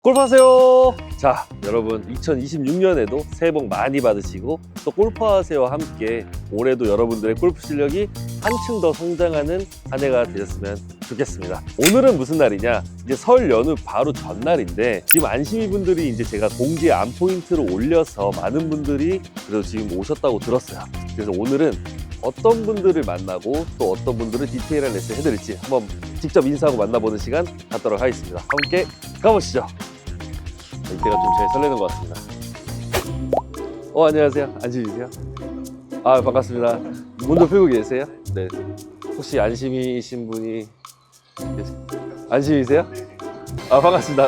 골프하세요. 자, 여러분 2026년에도 새해 복 많이 받으시고 또 골프하세요와 함께 올해도 여러분들의 골프 실력이 한층 더 성장하는 한 해가 되셨으면 좋겠습니다. 오늘은 무슨 날이냐? 이제 설 연휴 바로 전날인데 지금 안심이 분들이 이제 제가 공지에 안 포인트를 올려서 많은 분들이 그래도 지금 오셨다고 들었어요. 그래서 오늘은 어떤 분들을 만나고 또 어떤 분들을 디테일한 레슨 해드릴지 한번 직접 인사하고 만나보는 시간 갖도록 하겠습니다. 함께 가보시죠. 이때가 좀 제일 설레는 것 같습니다. 안녕하세요. 안심이세요? 아, 반갑습니다. 문도 풀고 계세요? 네. 혹시 안심이신 분이 계세요? 안심이세요? 아, 반갑습니다.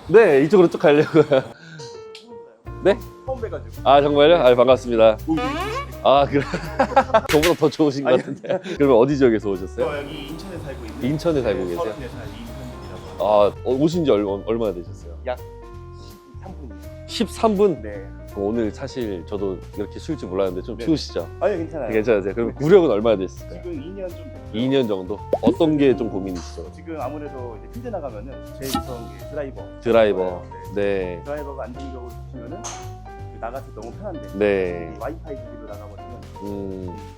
네, 이쪽으로 쭉 가려고요. 네? 처음 뵈가지고. 아, 정말요? 아, 반갑습니다. 목이 되게 좋으시네요. 아, 그래. 저보다 더 좋으신 것 같은데. 그러면 어디 지역에서 오셨어요? 저 여기 인천에 살고 있는. 인천에 살고 계세요? 34살 이인선이라고. 아, 오신 지 얼마나 되셨어요? 약 13분. 13분? 네. 오늘 사실 저도 이렇게 추울 줄 몰랐는데 좀 네. 추우시죠? 아니 괜찮아요. 괜찮으세요? 그럼 구력은 얼마나 됐을까요? 지금 2년 좀 됐고요. 2년 정도? 어떤 게 좀 고민이시죠? 지금 아무래도 이제 필드 나가면은 제일 무서운 게 드라이버. 드라이버. 네. 네. 드라이버가 안정적으로 치면은 나가서 너무 편한데. 네. 이 와이파이 기기로 나가버리면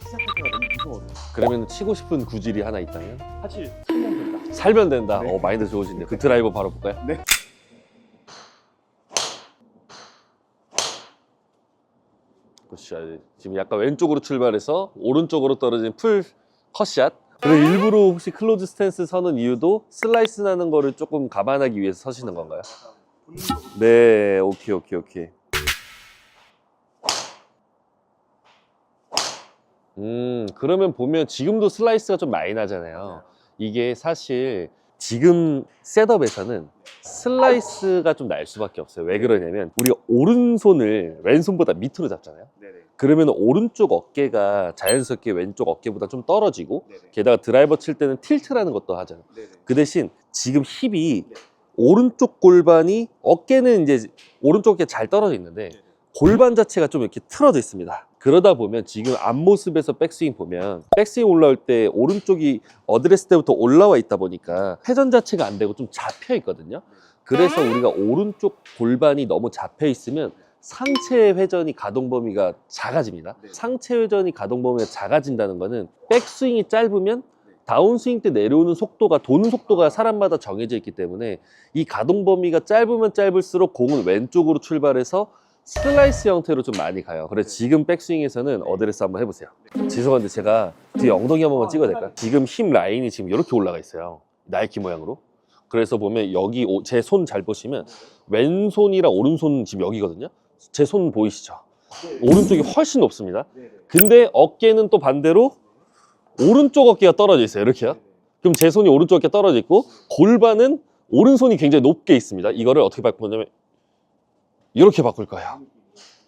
시작할 때가 너무 무서워요. 그러면 치고 싶은 구질이 하나 있다면? 사실 살면 된다. 살면 된다. 네. 마인드 좋으신데. 그 드라이버 바로 볼까요? 네. 굿샷. 지금 약간 왼쪽으로 출발해서 오른쪽으로 떨어진 풀 컷샷. 그리고 일부러 혹시 클로즈 스탠스 서는 이유도 슬라이스 나는 거를 조금 감안하기 위해서 서시는 건가요? 네, 오케이. 그러면 보면 지금도 슬라이스가 좀 많이 나잖아요. 이게 사실 지금 셋업에서는 슬라이스가 좀 날 수밖에 없어요. 왜 그러냐면 우리가 오른손을 왼손보다 밑으로 잡잖아요. 네네. 그러면 오른쪽 어깨가 자연스럽게 왼쪽 어깨보다 좀 떨어지고 네네. 게다가 드라이버 칠 때는 틸트라는 것도 하잖아요. 네네. 그 대신 지금 힙이 오른쪽 골반이 어깨는 이제 오른쪽 어깨 잘 떨어져 있는데 골반 자체가 좀 이렇게 틀어져 있습니다. 그러다 보면 지금 앞모습에서 백스윙 보면 백스윙 올라올 때 오른쪽이 어드레스 때부터 올라와 있다 보니까 회전 자체가 안 되고 좀 잡혀 있거든요. 그래서 우리가 오른쪽 골반이 너무 잡혀 있으면 상체 회전이 가동 범위가 작아집니다. 상체 회전이 가동 범위가 작아진다는 거는 백스윙이 짧으면 다운스윙 때 내려오는 속도가 도는 속도가 사람마다 정해져 있기 때문에 이 가동 범위가 짧으면 짧을수록 공은 왼쪽으로 출발해서 슬라이스 형태로 좀 많이 가요. 그래서 지금 백스윙에서는 어드레스 한번 해보세요. 죄송한데 제가 뒤에 엉덩이 한 번만 찍어도 될까요? 지금 힙 라인이 지금 이렇게 올라가 있어요. 나이키 모양으로. 그래서 보면 여기 제 손 잘 보시면 왼손이랑 오른손 지금 여기거든요. 제 손 보이시죠? 오른쪽이 훨씬 높습니다. 근데 어깨는 또 반대로 오른쪽 어깨가 떨어져 있어요. 이렇게요. 그럼 제 손이 오른쪽 어깨 떨어져 있고 골반은 오른손이 굉장히 높게 있습니다. 이거를 어떻게 바꿀 거냐면 이렇게 바꿀 거예요.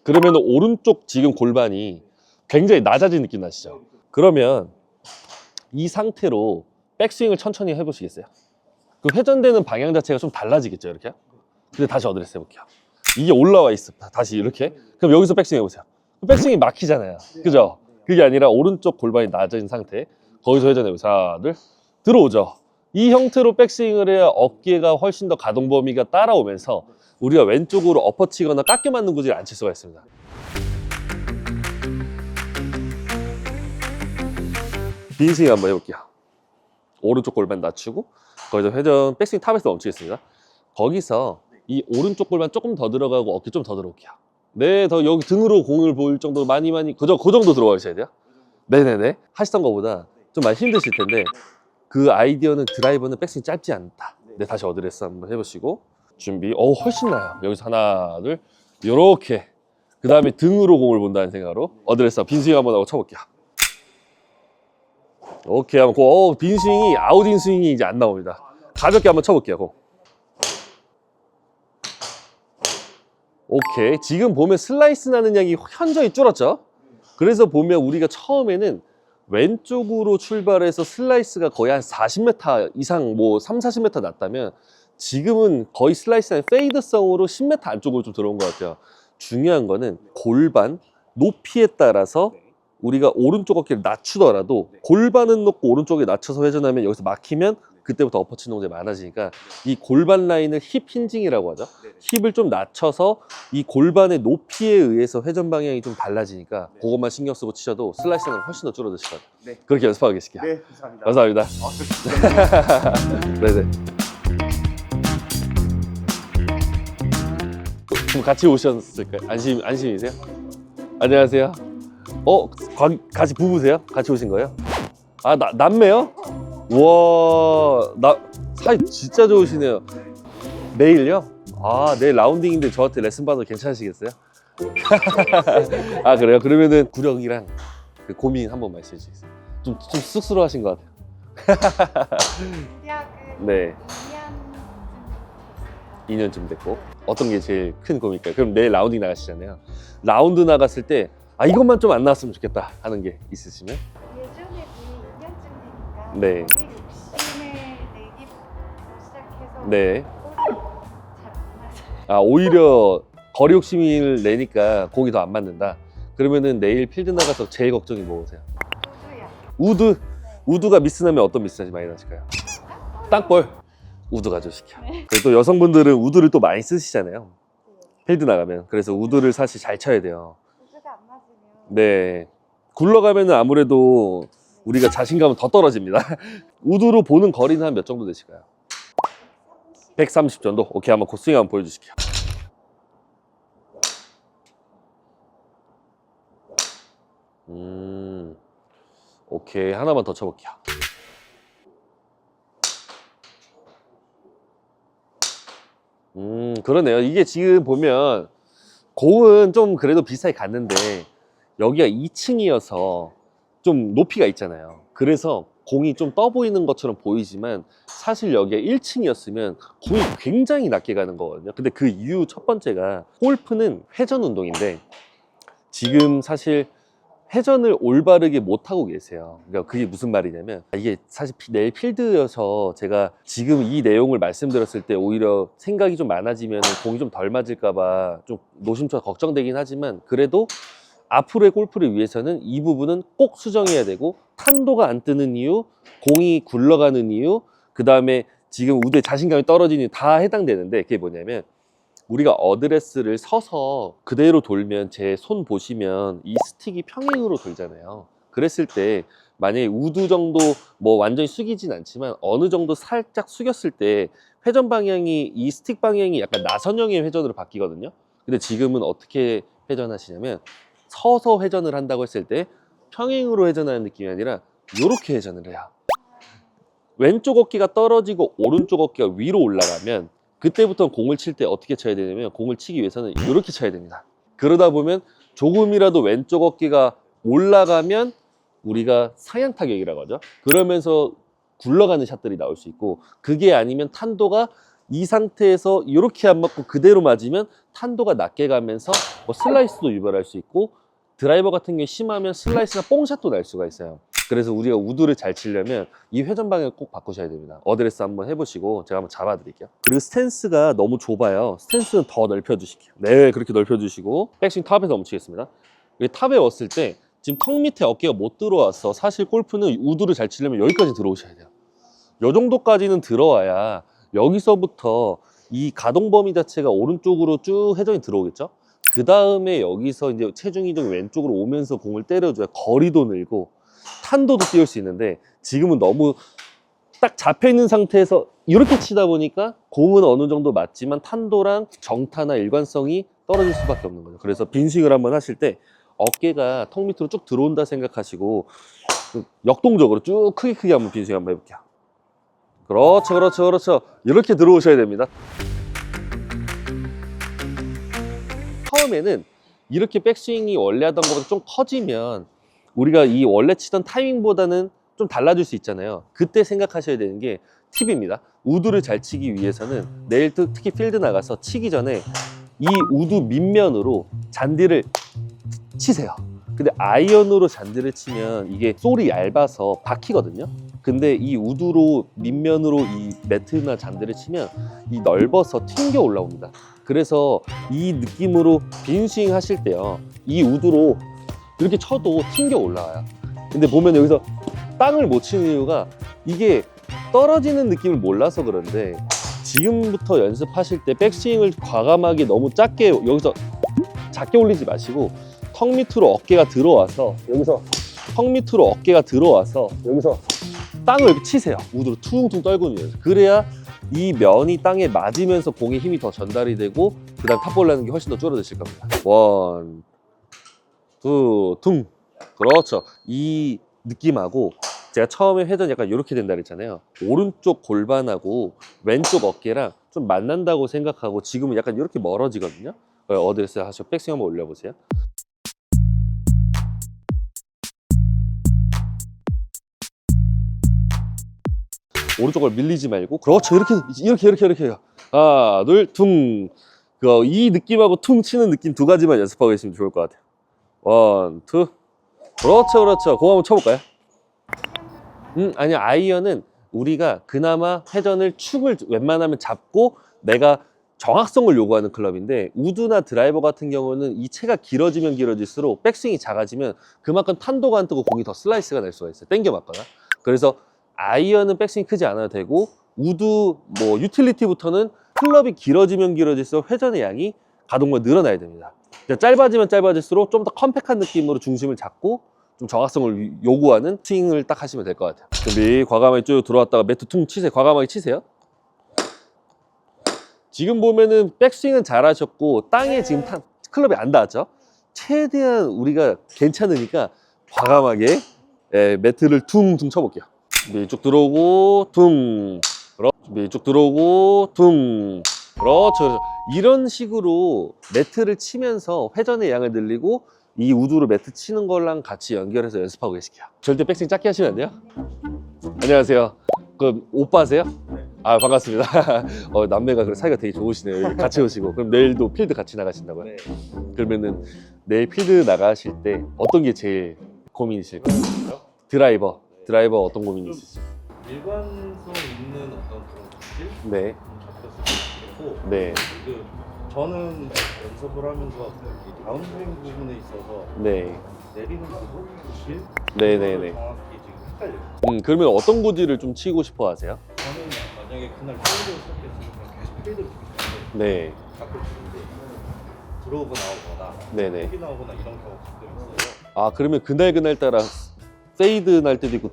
그러면 오른쪽 지금 골반이 굉장히 낮아진 느낌 나시죠? 그러면 이 상태로 백스윙을 천천히 해보시겠어요? 그 회전되는 방향 자체가 좀 달라지겠죠, 이렇게? 근데 다시 어드레스 해볼게요. 이게 올라와 있어. 다시 이렇게. 그럼 여기서 백스윙 해보세요. 백스윙이 막히잖아요. 그죠? 그게 아니라 오른쪽 골반이 낮아진 상태. 거기서 회전해보세요. 하나, 둘. 들어오죠. 이 형태로 백스윙을 해야 어깨가 훨씬 더 가동 범위가 따라오면서 우리가 왼쪽으로 엎어치거나 깎여 맞는 구질을 안 칠 수가 있습니다. 빈스윙 한번 해볼게요. 오른쪽 골반 낮추고 거기서 회전 백스윙 탑에서 멈추겠습니다. 거기서 이 오른쪽 골반 조금 더 들어가고 어깨 좀 더 들어올게요. 네, 더 여기 등으로 공을 보일 정도로 많이 그 정도 들어가셔야 돼요. 네네네. 하시던 것보다 좀 많이 힘드실 텐데 그 아이디어는 드라이버는 백스윙 짧지 않다. 네, 다시 어드레스 한번 해보시고 준비. 훨씬 나아요. 여기서 하나, 둘, 요렇게. 그 다음에 등으로 공을 본다는 생각으로 어드레스 빈스윙 한번 하고 쳐볼게요. 오케이, 한번 빈스윙이 아웃인 스윙이 이제 안 나옵니다. 가볍게 한번 쳐볼게요. 공. 오케이. 지금 보면 슬라이스 나는 양이 현저히 줄었죠. 그래서 보면 우리가 처음에는 왼쪽으로 출발해서 슬라이스가 거의 한 40m 이상 뭐 3, 40m 났다면 지금은 거의 슬라이스는 페이드성으로 10m 안쪽으로 좀 들어온 것 같아요. 중요한 거는 골반 높이에 따라서 우리가 오른쪽 어깨를 낮추더라도 골반은 높고 오른쪽에 낮춰서 회전하면 여기서 막히면 그때부터 어퍼치 농도가 많아지니까 이 골반 라인을 힙 힌징이라고 하죠. 네네. 힙을 좀 낮춰서 이 골반의 높이에 의해서 회전 방향이 좀 달라지니까 네. 그것만 신경 쓰고 치셔도 슬라이스는 훨씬 더 줄어드실 것 같아요. 네. 그렇게 연습하고 계실게요. 네, 감사합니다. 감사합니다. 네네. 그럼 같이 오셨을까요? 안심이세요? 안녕하세요. 같이 부부세요? 같이 오신 거예요? 아, 남매요? 와, 사이 진짜 좋으시네요. 내일요? 아, 내일 라운딩인데 저한테 레슨 받아도 괜찮으시겠어요? 아, 그래요? 그러면은 구력이랑 그 고민 한번 말씀해 주세요. 좀 쑥스러워하신 것 같아요. 대학은 네, 2년쯤 됐고. 어떤 게 제일 큰 고민일까요? 그럼 내일 라운딩 나가시잖아요. 라운드 나갔을 때, 이것만 좀 안 나왔으면 좋겠다 하는 게 있으시면? 예전에도 2년쯤 되니까 네. 우리 욕심을 내기부터 시작해서 네. 잘안 맞아요. 오히려 거리 욕심을 내니까 공이 더 안 맞는다. 그러면은 내일 필드 나가서 제일 걱정이 뭐세요? 우주야. 우드. 우드가 미스나면 어떤 미스까지 많이 나실까요? 땅볼. 우드 가져오시켜. 그리고 또 여성분들은 우드를 또 많이 쓰시잖아요. 필드 나가면. 그래서 우드를 사실 잘 쳐야 돼요. 우주가 안 맞으면 네. 굴러가면은 아무래도 우리가 자신감은 더 떨어집니다. 우드로 보는 거리는 한 몇 정도 되실까요? 130 정도? 오케이, 한번 고스윙 한번 보여주실게요. 오케이, 하나만 더 쳐볼게요. 그러네요. 이게 지금 보면 공은 좀 그래도 비슷하게 갔는데 여기가 2층이어서 좀 높이가 있잖아요. 그래서 공이 좀 떠 보이는 것처럼 보이지만 사실 여기가 1층이었으면 공이 굉장히 낮게 가는 거거든요. 근데 그 이유 첫 번째가 골프는 회전 운동인데 지금 사실 회전을 올바르게 못하고 계세요. 그러니까 그게 무슨 말이냐면 이게 사실 내일 필드여서 제가 지금 이 내용을 말씀드렸을 때 오히려 생각이 좀 많아지면 공이 좀 덜 맞을까 봐 좀 노심초사 걱정되긴 하지만 그래도 앞으로의 골프를 위해서는 이 부분은 꼭 수정해야 되고 탄도가 안 뜨는 이유, 공이 굴러가는 이유, 그 다음에 지금 우드에 자신감이 떨어지는 이유 다 해당되는데 그게 뭐냐면 우리가 어드레스를 서서 그대로 돌면 제 손 보시면 이 스틱이 평행으로 돌잖아요. 그랬을 때 만약에 우드 정도 뭐 완전히 숙이진 않지만 어느 정도 살짝 숙였을 때 회전 방향이 이 스틱 방향이 약간 나선형의 회전으로 바뀌거든요. 근데 지금은 어떻게 회전하시냐면 서서 회전을 한다고 했을 때 평행으로 회전하는 느낌이 아니라 이렇게 회전을 해요. 왼쪽 어깨가 떨어지고 오른쪽 어깨가 위로 올라가면 그때부터 공을 칠 때 어떻게 쳐야 되냐면 공을 치기 위해서는 이렇게 쳐야 됩니다. 그러다 보면 조금이라도 왼쪽 어깨가 올라가면 우리가 상향 타격이라고 하죠. 그러면서 굴러가는 샷들이 나올 수 있고 그게 아니면 탄도가 이 상태에서 이렇게 안 맞고 그대로 맞으면 탄도가 낮게 가면서 뭐 슬라이스도 유발할 수 있고 드라이버 같은 경우에 심하면 슬라이스나 뽕샷도 날 수가 있어요. 그래서 우리가 우드를 잘 치려면 이 회전 방향을 꼭 바꾸셔야 됩니다. 어드레스 한번 해보시고 제가 한번 잡아드릴게요. 그리고 스탠스가 너무 좁아요. 스탠스는 더 넓혀주실게요. 네, 그렇게 넓혀주시고 백스윙 탑에서 멈추겠습니다. 탑에 왔을 때 지금 턱 밑에 어깨가 못 들어와서 사실 골프는 우드를 잘 치려면 여기까지 들어오셔야 돼요. 이 정도까지는 들어와야 여기서부터 이 가동 범위 자체가 오른쪽으로 쭉 회전이 들어오겠죠. 그 다음에 여기서 이제 체중 이동이 왼쪽으로 오면서 공을 때려줘야 거리도 늘고 탄도도 띄울 수 있는데 지금은 너무 딱 잡혀있는 상태에서 이렇게 치다 보니까 공은 어느 정도 맞지만 탄도랑 정타나 일관성이 떨어질 수밖에 없는 거죠. 그래서 빈스윙을 한번 하실 때 어깨가 턱 밑으로 쭉 들어온다 생각하시고 역동적으로 쭉 크게 한번 빈스윙 한번 해볼게요. 그렇죠. 이렇게 들어오셔야 됩니다. 처음에는 이렇게 백스윙이 원래 하던 것보다 좀 커지면 우리가 이 원래 치던 타이밍보다는 좀 달라질 수 있잖아요. 그때 생각하셔야 되는 게 팁입니다. 우드를 잘 치기 위해서는 내일 특히 필드 나가서 치기 전에 이 우드 밑면으로 잔디를 치세요. 근데 아이언으로 잔디를 치면 이게 솔이 얇아서 박히거든요. 근데 이 우드로 밑면으로 이 매트나 잔디를 치면 이 넓어서 튕겨 올라옵니다. 그래서 이 느낌으로 빈스윙 하실 때요, 이 우드로 이렇게 쳐도 튕겨 올라와요. 근데 보면 여기서 땅을 못 치는 이유가 이게 떨어지는 느낌을 몰라서 그런데 지금부터 연습하실 때 백스윙을 과감하게 너무 작게 여기서 작게 올리지 마시고 턱 밑으로 어깨가 들어와서 여기서 턱 밑으로 어깨가 들어와서 여기서 땅을 이렇게 치세요. 우드로 퉁퉁 떨구면서. 그래야 이 면이 땅에 맞으면서 공의 힘이 더 전달이 되고 그 다음 탑볼 나는 게 훨씬 더 줄어드실 겁니다. 원, 투, 퉁. 그렇죠. 이 느낌하고 제가 처음에 회전 약간 이렇게 된다 그랬잖아요. 오른쪽 골반하고 왼쪽 어깨랑 좀 만난다고 생각하고 지금은 약간 이렇게 멀어지거든요. 어드레스 하시고 백스윙 한번 올려보세요. 오른쪽을 밀리지 말고 그렇죠. 이렇게 해요. 하나, 둘, 퉁. 이 느낌하고 퉁 치는 느낌 두 가지만 연습하고 계시면 좋을 것 같아요. 원, 투. 그렇죠. 그거 한번 쳐볼까요? 아니요. 아이언은 우리가 그나마 회전을 축을 웬만하면 잡고 내가 정확성을 요구하는 클럽인데 우드나 드라이버 같은 경우는 이 채가 길어지면 길어질수록 백스윙이 작아지면 그만큼 탄도가 안 뜨고 공이 더 슬라이스가 날 수가 있어요. 당겨 맞거나. 그래서 아이언은 백스윙 크지 않아도 되고 우드 뭐 유틸리티부터는 클럽이 길어지면 길어질수록 회전의 양이 가동만 늘어나야 됩니다. 짧아지면 짧아질수록 좀 더 컴팩한 느낌으로 중심을 잡고 좀 정확성을 요구하는 스윙을 딱 하시면 될 것 같아요. 준비. 과감하게 쭉 들어왔다가 매트 퉁 치세요. 과감하게 치세요. 지금 보면은 백스윙은 잘하셨고 땅에 지금 클럽이 안 닿았죠. 최대한 우리가 괜찮으니까 과감하게 매트를 퉁퉁 쳐볼게요. 준비 쭉 들어오고 퉁. 준비 쭉 들어오고 퉁. 그렇죠. 이런 식으로 매트를 치면서 회전의 양을 늘리고 이 우드로 매트 치는 거랑 같이 연결해서 연습하고 계실게요. 절대 백스윙 작게 하시면 안 돼요. 안녕하세요. 그 오빠세요? 아, 반갑습니다. 남매가 그래 사이가 되게 좋으시네요. 같이 오시고. 그럼 내일도 필드 같이 나가신다고요? 네. 그러면은 내일 필드 나가실 때 어떤 게 제일 고민이실까요? 드라이버. 드라이버 어떤 고민이 있으세요? 일관성 있는 어떤 그런 기질 네. 잡혔을 때 좋겠고, 네. 저는 연습을 하면서 이 다운스윙 부분에 있어서 네. 내리는 부분, 길, 네네네. 정확히 지금 헷갈려요. 그러면 어떤 구질을 좀 치고 싶어 하세요? 저는 만약에 그날 필드를 시작했으면 계속 필드를 치고 네. 가끔 치는데 들어오고 나오거나 네네. 흙이 나오거나 이런 경우가 가끔 있어요. 아, 그러면 그날 따라 페이드 날 때도 있고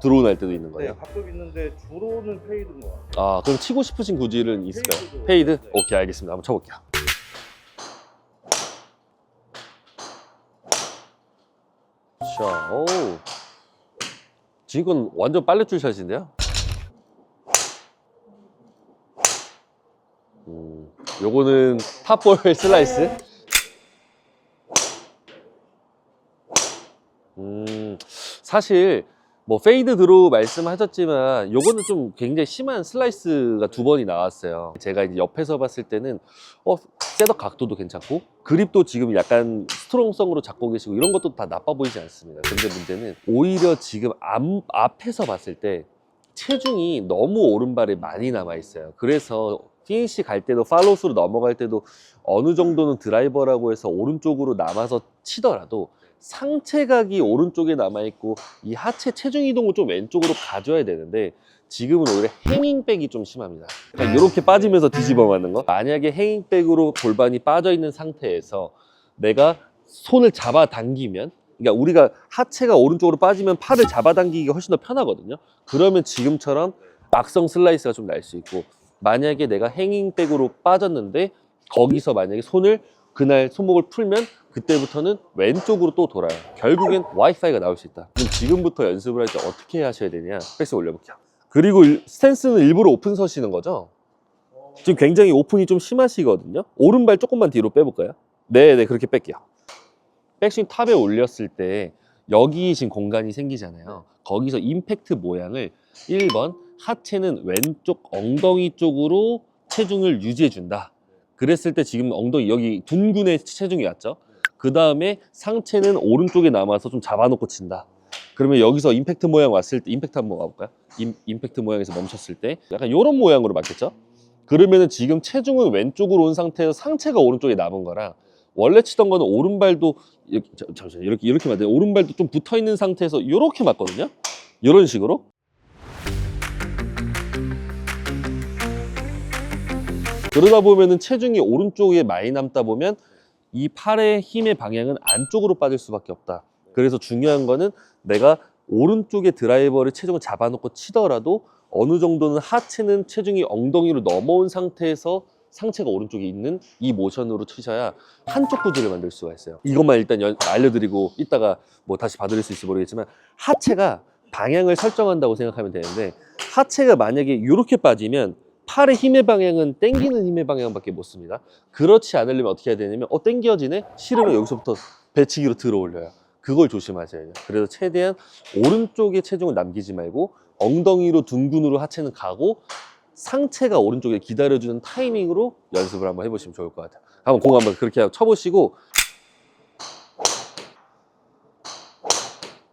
드로우 날 때도 있는 네, 거예요? 가끔 있는데 주로는 페이드인 것 같아요. 아, 그럼 치고 싶으신 구질은 있을까요? 페이드도. 페이드? 네. 오케이, 알겠습니다. 한번 쳐볼게요. 자, 오. 지금 건 완전 빨래줄 샷인데요? 요거는 탑볼 슬라이스. 사실 뭐 페이드 드로우 말씀하셨지만 요거는 좀 굉장히 심한 슬라이스가 두 번이 나왔어요. 제가 이제 옆에서 봤을 때는 셋업 각도도 괜찮고 그립도 지금 약간 스트롱성으로 잡고 계시고 이런 것도 다 나빠 보이지 않습니다. 근데 문제는 오히려 지금 앞에서 봤을 때 체중이 너무 오른발에 많이 남아 있어요. 그래서 피니시 갈 때도 팔로우스로 넘어갈 때도 어느 정도는 드라이버라고 해서 오른쪽으로 남아서 치더라도 상체각이 오른쪽에 남아있고 이 하체 체중 이동을 좀 왼쪽으로 가져야 되는데 지금은 오히려 행잉백이 좀 심합니다. 그러니까 이렇게 빠지면서 뒤집어 맞는 거. 만약에 행잉백으로 골반이 빠져 있는 상태에서 내가 손을 잡아당기면, 그러니까 우리가 하체가 오른쪽으로 빠지면 팔을 잡아당기기가 훨씬 더 편하거든요. 그러면 지금처럼 악성 슬라이스가 좀 날 수 있고, 만약에 내가 행잉백으로 빠졌는데 거기서 만약에 손을 그날 손목을 풀면 그때부터는 왼쪽으로 또 돌아요. 결국엔 와이파이가 나올 수 있다. 그럼 지금부터 연습을 할 때 어떻게 하셔야 되냐? 백스 올려볼게요. 그리고 스탠스는 일부러 오픈 서시는 거죠? 지금 굉장히 오픈이 좀 심하시거든요. 오른발 조금만 뒤로 빼볼까요? 네네, 그렇게 뺄게요. 백스윙 탑에 올렸을 때 여기 지금 공간이 생기잖아요. 거기서 임팩트 모양을 1번 하체는 왼쪽 엉덩이 쪽으로 체중을 유지해준다. 그랬을 때 지금 엉덩이 여기 둔근에 체중이 왔죠. 그 다음에 상체는 오른쪽에 남아서 좀 잡아놓고 친다. 그러면 여기서 임팩트 모양 왔을 때 임팩트 한번 가볼까요? 임팩트 모양에서 멈췄을 때 약간 이런 모양으로 맞겠죠? 그러면은 지금 체중은 왼쪽으로 온 상태에서 상체가 오른쪽에 남은 거라 원래 치던 거는 오른발도 잠시만 이렇게 맞아요. 오른발도 좀 붙어 있는 상태에서 이렇게 맞거든요. 이런 식으로. 그러다 보면은 체중이 오른쪽에 많이 남다 보면 이 팔의 힘의 방향은 안쪽으로 빠질 수밖에 없다. 그래서 중요한 거는 내가 오른쪽에 드라이버를 체중을 잡아놓고 치더라도 어느 정도는 하체는 체중이 엉덩이로 넘어온 상태에서 상체가 오른쪽에 있는 이 모션으로 치셔야 한쪽 구조를 만들 수가 있어요. 이것만 일단 알려드리고 이따가 뭐 다시 봐드릴 수 있을지 모르겠지만 하체가 방향을 설정한다고 생각하면 되는데 하체가 만약에 이렇게 빠지면 팔의 힘의 방향은 당기는 힘의 방향밖에 못 씁니다. 그렇지 않으려면 어떻게 해야 되냐면 당겨지네? 싫으면 여기서부터 배치기로 들어 올려요. 그걸 조심하셔야 돼요. 그래서 최대한 오른쪽에 체중을 남기지 말고 엉덩이로 둔근으로 하체는 가고 상체가 오른쪽에 기다려주는 타이밍으로 연습을 한번 해보시면 좋을 것 같아요. 한번 공 한번 그렇게 쳐보시고.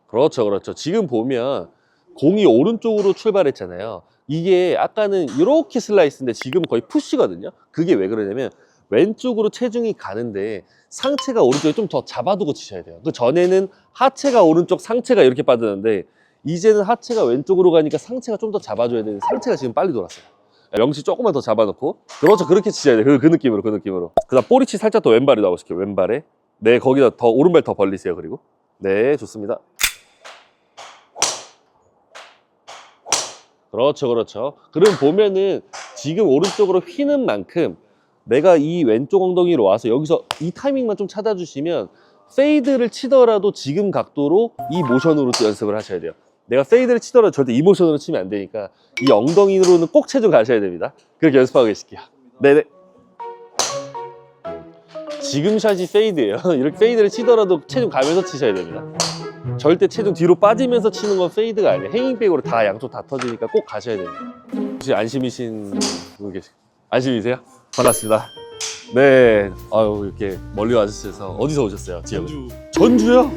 그렇죠, 그렇죠. 지금 보면 공이 오른쪽으로 출발했잖아요. 이게 아까는 이렇게 슬라이스인데 지금 거의 푸시거든요. 그게 왜 그러냐면 왼쪽으로 체중이 가는데 상체가 오른쪽에 좀 더 잡아두고 치셔야 돼요. 그 전에는 하체가 오른쪽, 상체가 이렇게 빠졌는데 이제는 하체가 왼쪽으로 가니까 상체가 좀 더 잡아줘야 되는데 상체가 지금 빨리 돌았어요. 명치 조금만 더 잡아놓고. 그렇죠, 그렇게 치셔야 돼요. 그 느낌으로, 그 느낌으로. 그 다음 꼬리치 살짝 더 왼발에 나오실게요. 왼발에. 네, 거기다 더 오른발 더 벌리세요. 그리고 네, 좋습니다. 그렇죠, 그렇죠. 그럼 보면은 지금 오른쪽으로 휘는 만큼 내가 이 왼쪽 엉덩이로 와서 여기서 이 타이밍만 좀 찾아주시면 페이드를 치더라도 지금 각도로 이 모션으로 또 연습을 하셔야 돼요. 내가 페이드를 치더라도 절대 이 모션으로 치면 안 되니까 이 엉덩이로는 꼭 체중 가셔야 됩니다. 그렇게 연습하고 계실게요. 네네. 지금 샷이 페이드예요. 이렇게 페이드를 치더라도 체중 가면서 치셔야 됩니다. 절대 체중 뒤로 빠지면서 치는 건 페이드가 아니에요. 행잉백으로 다 양쪽 다 터지니까 꼭 가셔야 됩니다. 혹시 안심이신 분 안심이세요? 반갑습니다. 네, 아유 이렇게 멀리 와주셔서 어디서 오셨어요? 지역은? 전주요?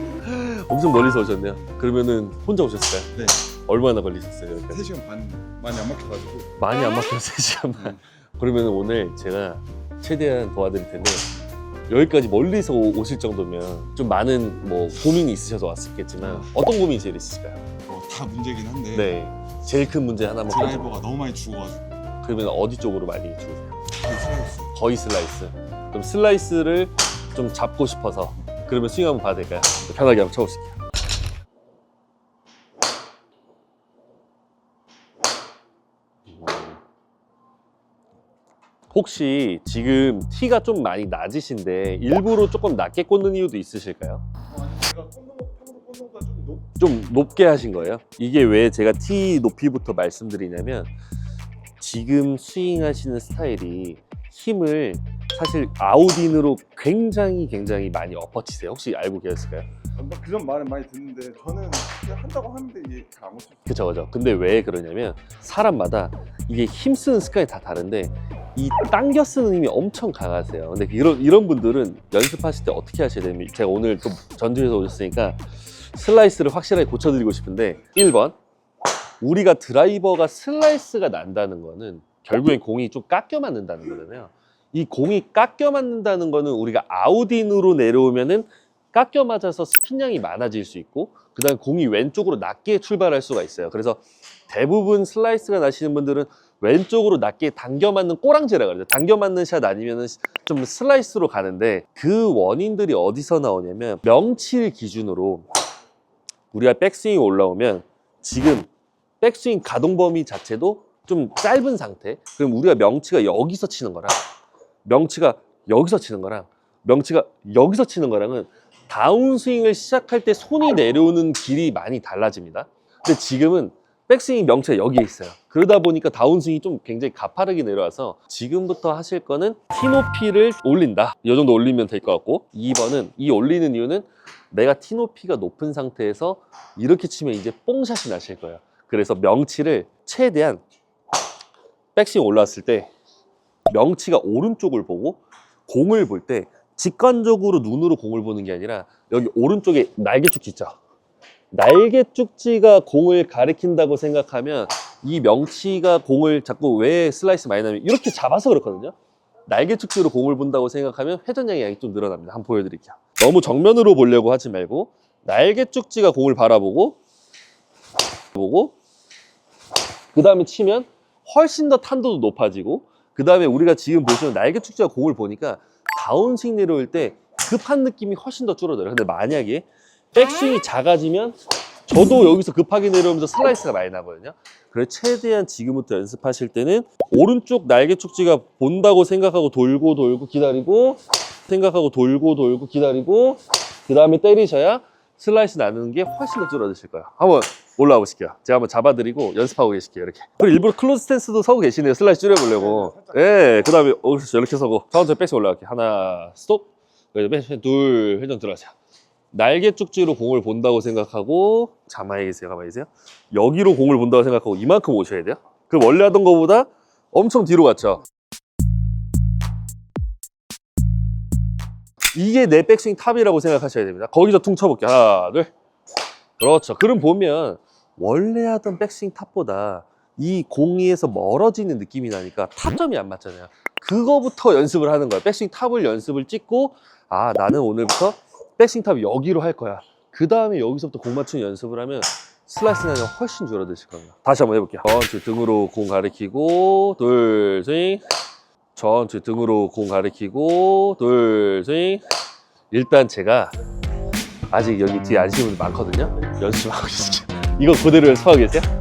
엄청 멀리서 오셨네요. 그러면은 혼자 오셨어요? 네. 얼마나 걸리셨어요? 여기까지? 3시간 반 많이 안 막혀가지고. 많이 안 막혀서 3시간 반. 그러면 오늘 제가 최대한 도와드릴 텐데 여기까지 멀리서 오실 정도면 좀 많은 뭐 고민이 있으셔서 왔겠지만 어떤 고민이 제일 있으실까요? 다 문제긴 한데 네, 제일 큰 문제 하나만 드라이버가 너무 많이 죽어가지고. 그러면 어디 쪽으로 많이 죽으세요? 슬라이스. 거의 슬라이스. 그럼 슬라이스를 좀 잡고 싶어서 그러면 스윙 한번 봐도 될까요? 편하게 한번 쳐보실게요. 혹시 지금 티가 좀 많이 낮으신데 일부러 조금 낮게 꽂는 이유도 있으실까요? 제가 평소 꽂는가 좀 높. 좀 높게 하신 거예요? 이게 왜 제가 티 높이부터 말씀드리냐면 지금 스윙 하시는 스타일이 힘을 사실 아웃인으로 굉장히 많이 엎어치세요. 혹시 알고 계셨을까요? 그런 말은 많이 듣는데 저는 그냥 한다고 하는데 이게 잘 안 고쳐요. 그쵸, 그쵸. 근데 왜 그러냐면 사람마다 이게 힘쓰는 습관이 다 다른데 이 당겨 쓰는 힘이 엄청 강하세요. 근데 이런 분들은 연습하실 때 어떻게 하셔야 되냐면 제가 오늘 또 전주에서 오셨으니까 슬라이스를 확실하게 고쳐드리고 싶은데 1번 우리가 드라이버가 슬라이스가 난다는 거는 결국엔 공이 좀 깎여 맞는다는 거잖아요. 이 공이 깎여 맞는다는 거는 우리가 아웃인으로 내려오면은 깎여 맞아서 스핀량이 많아질 수 있고 그 다음에 공이 왼쪽으로 낮게 출발할 수가 있어요. 그래서 대부분 슬라이스가 나시는 분들은 왼쪽으로 낮게 당겨 맞는 꼬랑지라 그러죠. 당겨 맞는 샷 아니면 좀 슬라이스로 가는데 그 원인들이 어디서 나오냐면 명치를 기준으로 우리가 백스윙이 올라오면 지금 백스윙 가동 범위 자체도 좀 짧은 상태. 그럼 우리가 명치가 여기서 치는 거랑 명치가 여기서 치는 거랑 명치가 여기서 치는 거랑은 다운스윙을 시작할 때 손이 내려오는 길이 많이 달라집니다. 근데 지금은 백스윙 명치가 여기에 있어요. 그러다 보니까 다운스윙이 좀 굉장히 가파르게 내려와서 지금부터 하실 거는 티 높이를 올린다. 이 정도 올리면 될 것 같고 2번은 이 올리는 이유는 내가 티 높이가 높은 상태에서 이렇게 치면 이제 뽕샷이 나실 거예요. 그래서 명치를 최대한 백스윙 올라왔을 때 명치가 오른쪽을 보고 공을 볼 때 직관적으로 눈으로 공을 보는 게 아니라 여기 오른쪽에 날개 축지 있죠? 날개 축지가 공을 가리킨다고 생각하면 이 명치가 공을 자꾸 왜 슬라이스 많이 나면 이렇게 잡아서 그렇거든요. 날개 축지로 공을 본다고 생각하면 회전량이 양이 좀 늘어납니다. 한번 보여드릴게요. 너무 정면으로 보려고 하지 말고 날개 축지가 공을 바라보고 그 다음에 치면 훨씬 더 탄도도 높아지고 그 다음에 우리가 지금 보시면 날개 축지가 공을 보니까 다운스윙 내려올 때 급한 느낌이 훨씬 더 줄어들어요. 근데 만약에 백스윙이 작아지면 저도 여기서 급하게 내려오면서 슬라이스가 많이 나거든요. 그래서 최대한 지금부터 연습하실 때는 오른쪽 날개 축지가 본다고 생각하고 돌고 기다리고 생각하고 돌고 기다리고 그 다음에 때리셔야 슬라이스 나는 게 훨씬 더 줄어드실 거예요. 한번 올라와 보실게요. 제가 한번 잡아드리고 연습하고 계실게요. 이렇게. 그리고 일부러 클로즈 스탠스도 서고 계시네요. 슬라이스 줄여보려고. 예, 그 다음에 이렇게 서고 천천히 백스 올라갈게요. 하나 스톱. 둘 회전 들어가세요. 날개 축지로 공을 본다고 생각하고 가만히 계세요. 여기로 공을 본다고 생각하고 이만큼 오셔야 돼요. 그럼 원래 하던 거보다 엄청 뒤로 갔죠. 이게 내 백스윙 탑이라고 생각하셔야 됩니다. 거기서 퉁 쳐볼게요. 하나, 둘. 그렇죠. 그럼 보면 원래 하던 백스윙 탑보다 이 공에서 멀어지는 느낌이 나니까 타점이 안 맞잖아요. 그거부터 연습을 하는 거예요. 백스윙 탑을 연습을 찍고 아, 나는 오늘부터 백스윙 탑 여기로 할 거야. 그 다음에 여기서부터 공 맞추는 연습을 하면 슬라이스 나는 훨씬 줄어드실 겁니다. 다시 한번 해볼게요. 천천히 등으로 공 가리키고 둘 스윙. 천천히 등으로 공 가리키고 둘 스윙. 일단 제가 아직 여기 뒤에 안 쉬는 분들 많거든요. 연습 좀 하고 계실게요. 이거 그대로 연습하고 계세요?